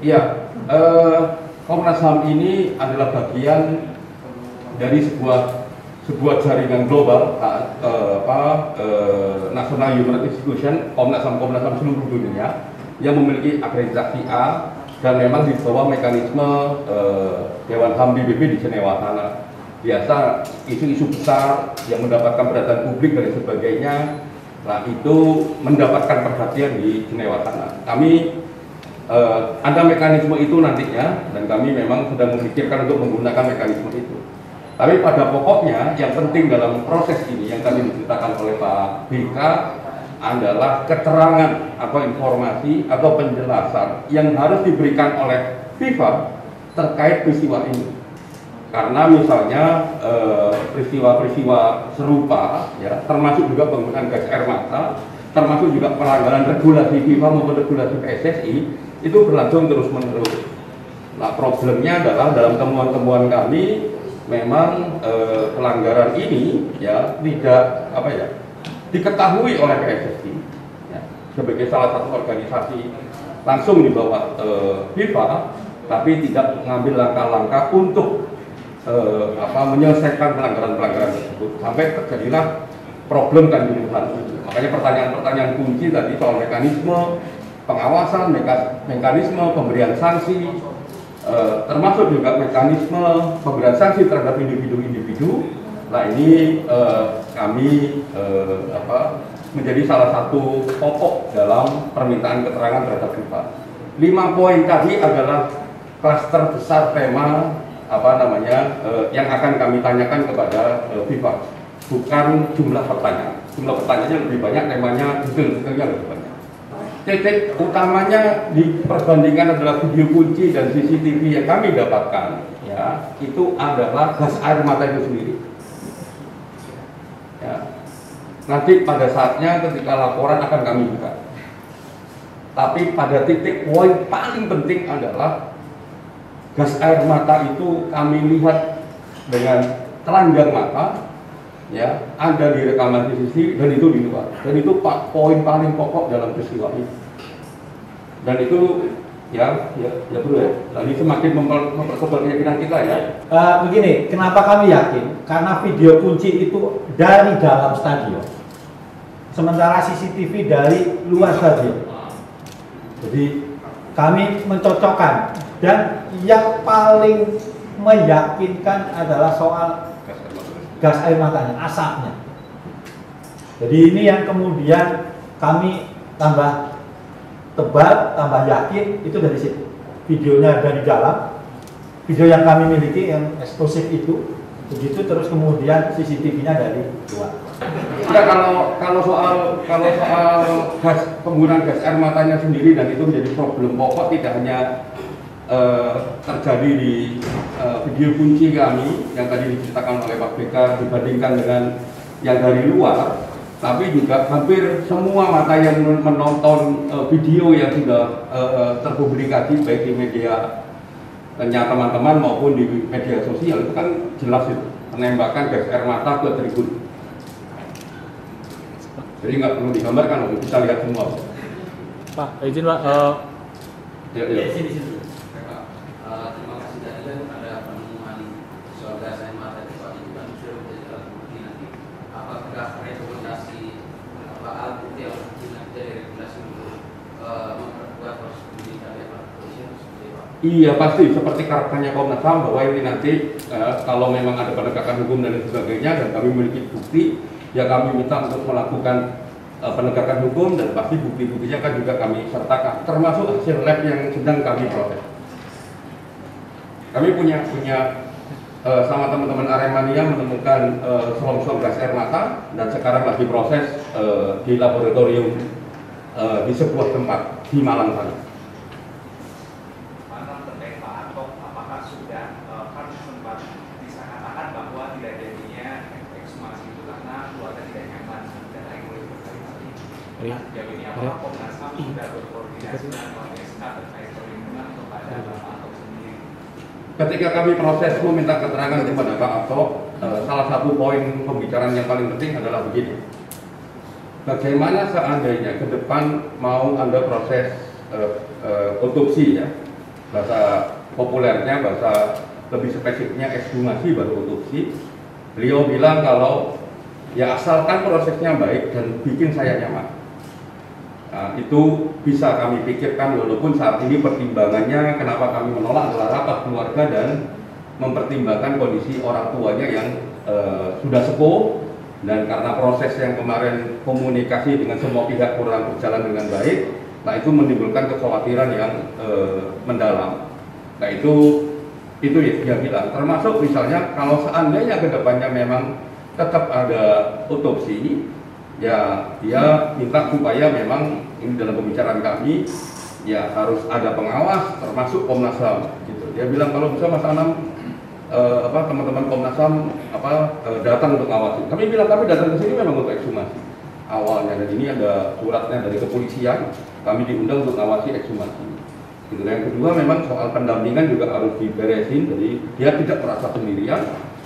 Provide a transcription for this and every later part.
Iya, Komnas HAM ini adalah bagian dari sebuah jaringan global, National Human Rights Institution, Komnas HAM seluruh dunia yang memiliki akreditasi A dan memang di bawah mekanisme Dewan HAM PBB di Jenewa sana. Biasa isu-isu besar yang mendapatkan perhatian publik dan sebagainya, nah itu mendapatkan perhatian di Jenewa sana. Kami ada mekanisme itu nantinya dan kami memang sedang memikirkan untuk menggunakan mekanisme itu. Tapi pada pokoknya yang penting dalam proses ini yang tadi diceritakan oleh Pak BK adalah keterangan atau informasi atau penjelasan yang harus diberikan oleh FIFA terkait peristiwa ini. Karena misalnya peristiwa-peristiwa serupa, ya, termasuk juga penggunaan gas air mata, termasuk juga pelanggaran regulasi FIFA maupun regulasi PSSI, itu berlangsung terus-menerus. Nah, problemnya adalah dalam temuan-temuan kami, memang pelanggaran ini ya tidak diketahui oleh PSSI ya, sebagai salah satu organisasi langsung di bawah FIFA, tapi tidak mengambil langkah-langkah untuk menyelesaikan pelanggaran-pelanggaran tersebut sampai terjadilah problem kanjuruhan. Makanya pertanyaan-pertanyaan kunci tadi soal mekanisme pengawasan, mekanisme pemberian sanksi, termasuk juga mekanisme pemberian sanksi terhadap individu-individu. Nah ini kami menjadi salah satu pokok dalam permintaan keterangan terhadap FIFA. 5 poin tadi adalah klaster besar tema yang akan kami tanyakan kepada FIFA, bukan jumlah pertanyaan. Jumlah pertanyaannya lebih banyak, temanya detail-detailnya lebih banyak. Titik utamanya di perbandingan adalah video kunci dan CCTV yang kami dapatkan, ya, itu adalah gas air mata itu sendiri. Ya. Nanti pada saatnya ketika laporan akan kami buka. Tapi pada titik poin paling penting adalah gas air mata itu kami lihat dengan telanjang mata, ya, ada di rekaman CCTV dan itu di luar. Dan itu poin paling pokok dalam peristiwa ini. Dan itu ya perlu ya. Jadi semakin memperkuat keyakinan kita ya. Begini, kenapa kami yakin? Karena video kunci itu dari dalam stadion, sementara CCTV dari luar stadion. Jadi kami mencocokkan, dan yang paling meyakinkan adalah soal gas air matanya, asapnya. Jadi ini yang kemudian kami tambah tebal, tambah yakin, itu dari situ. Videonya dari dalam, video yang kami miliki yang eksklusif itu, begitu, terus kemudian CCTV-nya dari luar. Nah, kalau soal penggunaan gas air matanya sendiri, dan itu menjadi problem pokok tidak hanya terjadi di video kunci kami yang tadi diceritakan oleh Pak BK dibandingkan dengan yang dari luar, tapi juga hampir semua mata yang menonton video yang sudah terpublikasi baik di media teman-teman maupun di media sosial, itu kan jelas itu penembakan gas air mata ke tribun. Jadi nggak perlu digambarkan, bisa lihat semua. Pak, izin Pak. Sini. Terima kasih tadi kan ada penemuan soal gas air mata di Pak, itu kan sudah menjadi alat bukti nanti. Apakah rekomendasi alat bukti yang nanti dari regulasi untuk memperkuat proses penyidikan dari Pak Kepolisian seperti Pak? Iya pasti, seperti karakternya Komnas HAM bahwa ini nanti kalau memang ada penegakan hukum dan sebagainya dan kami memiliki bukti, ya kami minta untuk melakukan penegakan hukum, dan pasti bukti-buktinya kan juga kami sertakan, termasuk hasil lab yang sedang kami proses. Kami punya sama teman-teman Aremania menemukan selongsong gas air mata, dan sekarang lagi proses di laboratorium di sebuah tempat di Malang sana. Terkait Pak Anto, apakah sudah kan sempat disangkakan bahwa tidak jadinya ekshumasi itu karena keluarga tidak nyaman dan lain berkali-kali. Sejauh ini apakah Komnas HAM sudah berkoordinasi dengan LPSK terkait perlindungan kepada Pak Anto sendiri? Ketika kami proses meminta keterangan kepada Pak Anto, salah satu poin pembicaraan yang paling penting adalah begini. Bagaimana seandainya ke depan mau ada proses otopsi, ya, bahasa populernya, bahasa lebih spesifiknya ekshumasi baru otopsi. Beliau bilang kalau ya asalkan prosesnya baik dan bikin saya nyaman. Nah, itu bisa kami pikirkan, walaupun saat ini pertimbangannya kenapa kami menolak adalah rapat keluarga dan mempertimbangkan kondisi orang tuanya yang sudah sepuh, dan karena proses yang kemarin komunikasi dengan semua pihak kurang berjalan dengan baik, nah itu menimbulkan kekhawatiran yang mendalam. Nah itu dia bilang, termasuk misalnya kalau seandainya kedepannya memang tetap ada otopsi, ya dia minta supaya memang ini dalam pembicaraan kami ya harus ada pengawas termasuk Komnas HAM gitu. Dia bilang kalau bisa Mas Anam teman-teman Komnas HAM datang untuk ngawasi. Kami bilang kami datang ke sini memang untuk ekshumasi awalnya, dan ini ada suratnya dari kepolisian, kami diundang untuk ngawasi ekshumasi. Gitu. Yang kedua memang soal pendampingan juga harus diberesin, jadi dia tidak merasa sendirian.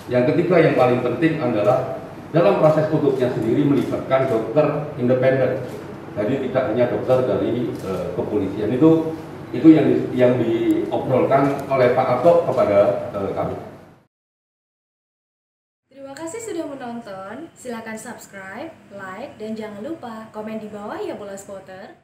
Yang ketiga yang paling penting adalah dalam proses otopsinya sendiri melibatkan dokter independen. Jadi tidak hanya dokter dari kepolisian. Itu yang diobrolkan oleh Pak Atok kepada kami. Terima kasih sudah menonton. Silakan subscribe, like, dan jangan lupa komen di bawah ya Bola Spotter.